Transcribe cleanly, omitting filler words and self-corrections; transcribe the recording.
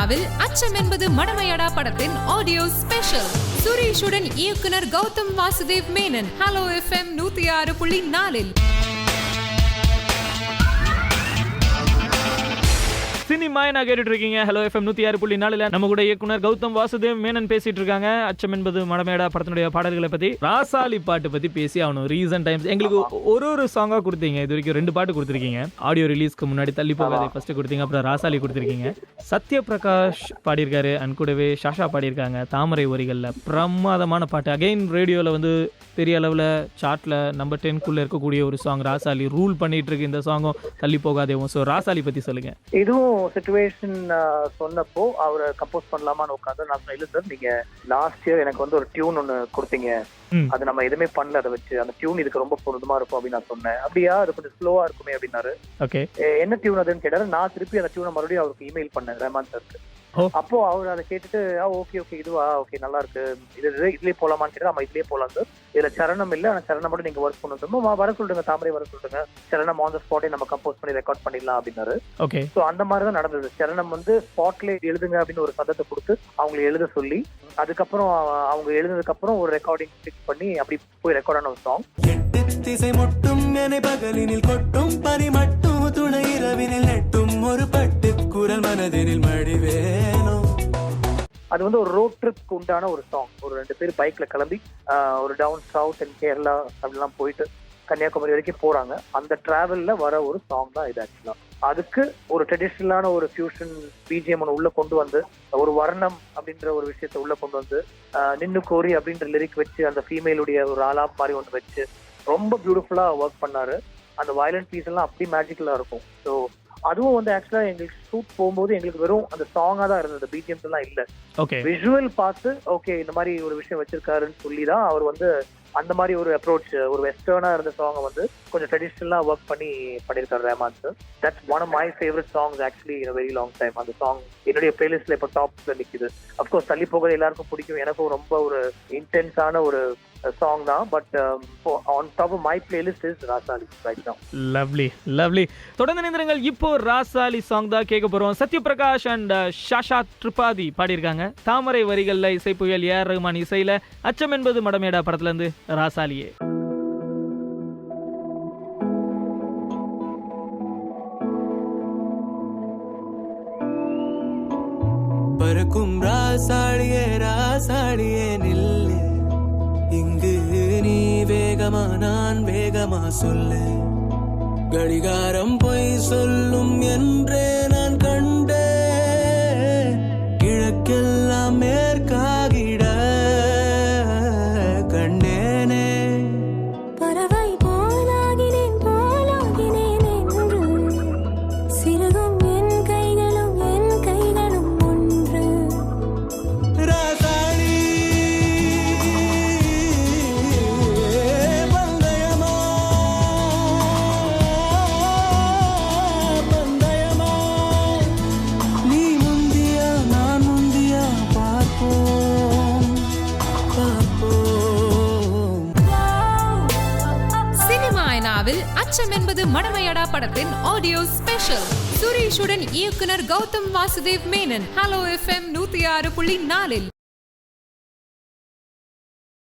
சினிமாவில் அச்சம் என்பது மடமையடா படத்தின் ஆடியோ ஸ்பெஷல். சுரேஷுடன் இயக்குனர் Gautham Vasudev Menon. Hello FM 106.4. Cinema நான் கேட்டுட்டு இருக்கீங்க. Hello FM 106.4. நம்ம கூட இயக்குனர் கௌதம் வாசுதேவ் மேனன் பேசிட்டு இருக்காங்க. அச்சம் என்பது மடமேடா படத்தினுடைய பாடல்களை பத்தி, ராசாலி பாட்டு பத்தி பேசி ஆகணும். ரீசன்ட் டைம்ஸ் எங்களுக்கு ஒரு சாங்கா கொடுத்தீங்க. இது வரைக்கும் 2 பாட்டு கொடுத்துருக்கீங்க. ஆடியோ ரிலீஸ்க்கு முன்னாடி தள்ளி போகாதே ஃபர்ஸ்ட் கொடுத்தீங்க, அப்புறம் ராசாலி கொடுத்துருக்கீங்க. சத்யபிரகாஷ் பாடியிருக்காரு அண்ட் கூடவே ஷாஷா பாடியிருக்காங்க. தாமரை வரிகள்ல பிரமாதமான பாட்டு. அகைன் ரேடியோல வந்து பெரிய அளவில் சார்ட்ல நம்பர் 10 இருக்கக்கூடிய ஒரு சாங் ராசாலி. ரூல் பண்ணிட்டு இருக்கு இந்த சாங்கும், தள்ளி போகாதேவும். ஸோ ராசாலி பத்தி சொல்லுங்க. இதுவும் சிச்சுவேஷன் சொன்னப்போ அவரை கம்போஸ் பண்ணலாமான்னு உட்காந்து நான் இல்ல சார், நீங்க லாஸ்ட் இயர் எனக்கு வந்து ஒரு டியூன் ஒன்னு கொடுத்தீங்க, அது நம்ம எதுவுமே பண்ணல, அதை வச்சு அந்த டியூன் இதுக்கு ரொம்ப பொருத்தமா இருக்கும் அப்படின்னு நான் சொன்னேன். அப்படியா, அது கொஞ்சம் ஸ்லோவா இருக்குமே அப்படின்னாரு. ஓகே, என்ன டியூன் அதுன்னு கேட்டாரு. நான் திருப்பி அந்த டியூனை மறுபடியும் அவருக்கு இமெயில் பண்ணேன் ரஹ்மான் சாருக்கு. அப்போ அவர் அதை கேட்டுட்டு ஓகே இதுவா, ஓகே நல்லா இருக்கு, இதுலயே போலாமான்னு கேட்டா, நம்ம இதுலயே போலாம் சார், இதுல சரணம் இல்ல, ஆனா சரணம் மட்டும் நீங்க ஒர்க் பண்ணணும், வர சொல்லுங்க, தாமரை வர சொல்லுங்க, சரணம் ஆன் த ஸ்பாட்டே நம்ம கம்போஸ் பண்ணி ரெக்கார்ட் பண்ணிடலாம் அப்படின்னாரு. ஓகே, சோ அந்த மாதிரிதான் நடந்தது. சரணம் வந்து ஸ்பாட்ல எழுதுங்க அப்படின்னு ஒரு சத்தத்தை கொடுத்து அவங்களை எழுத சொல்லி, அதுக்கப்புறம் அவங்க எழுதுனதுக்கு அப்புறம் ஒரு ரெக்கார்டிங் ஃபிக்ஸ் பண்ணி அப்படி போய் ரெக்கார்ட் ஆன ஒரு சாங். திசை முட்டும் என பகலினில் கொட்டும் பனி மட்டும் துணை இரவினில் நெட்டும் ஒரு பட்டு குரல் மனதினில் மடிவேனோ. அது வந்து ஒரு ரோட் ட்ரிப்க்கு உண்டான ஒரு சாங். ஒரு 2 பேர் பைக்ல கிளம்பி ஒரு டவுன் சவுத் அண்ட் கேரளா அப்படிலாம் போயிட்டு கன்னியாகுமரி வரைக்கும் போறாங்க. அந்த டிராவல்ல வர ஒரு சாங் தான் இது. ஆக்சுவலா அதுக்கு ஒரு ட்ரெடிஷ்னலான ஒரு ஃபியூஷன் பிஜிஎம் உள்ள கொண்டு வந்து, ஒரு வர்ணம் அப்படின்ற ஒரு விஷயத்த உள்ள கொண்டு வந்து, நின்னு கோரி அப்படின்ற லிரிக் வச்சு அந்த ஃபீமேலுடைய ஒரு ஆலாப் மாதிரி ஒன்று வச்சு ரொம்ப பியூட்டிஃபுல்லா ஒர்க் பண்ணாரு. அந்த வயலண்ட் பீஸ் எல்லாம் அப்படி மேஜிக்கலா இருக்கும். ஸோ அதுவும் வந்து ஆக்சுவலா எங்களுக்கு ஷூட் போகும்போது எங்களுக்கு வெறும் அந்த சாங்கா தான் இருந்தது, பிஜிஎம்ஸ் எல்லாம் இல்ல. விஷுவல் பார்த்து ஓகே இந்த மாதிரி ஒரு விஷயம் வச்சிருக்காருன்னு சொல்லி தான் அவர் வந்து அந்த மாதிரி ஒரு அப்ரோச், ஒரு வெஸ்டர்னா இருந்த சாங்கை வந்து கொஞ்சம் ட்ரெடிஷ்னலா ஒர்க் பண்ணி பண்ணிருக்காரு Rahman sir. That's one of my favourite songs actually in a very long time. அந்த சாங் என்னுடைய பிளேலிஸ்ட்ல இப்ப டாப்ல நிக்குது. அப்கோர்ஸ் தள்ளி போக எல்லாருக்கும் பிடிக்கும், எனக்கும் ரொம்ப ஒரு இன்டென்ஸான ஒரு சாங் தான். But on top of my playlist is Rasaali right now. Lovely. தொடர்ந்து நினைந்திருங்கள். இப்போ ராசாலி சாங் தான் கேட்க போறோம். சத்யபிரகாஷ் அண்ட் ஷாஷா திரிபாதி பாடியிருக்காங்க. தாமரை வரிகள்ல இசை புயல் AR ரஹ்மான் இசையில அச்சம் என்பது மடமேடா படத்துல இருந்து ராசாலியே. பறக்கும் ராசாளியே நில்லு, இங்கு நீ வேகமா நான் வேகமா சொல்லு, கடிகாரம் பொய் சொல்லும் என்றே நான் கண்டே, கிழக்கெல்லாம் மேற்காகிட கண்டேனே. பறவை போலாகினேன் என்று, சிறகும் என் கைகளும் ஒன்று. ராசாளி பந்தயமா நீ முந்தியா நான் முந்தியா பார்ப்போம். சினிமாவில் அச்சம் என்பது மடமையடா படத்தின் ஆடியோ ஸ்பெஷல். சுரேஷுடன் இயக்குனர் கௌதம் வாசுதேவ் மேனன். Hello FM 106.4.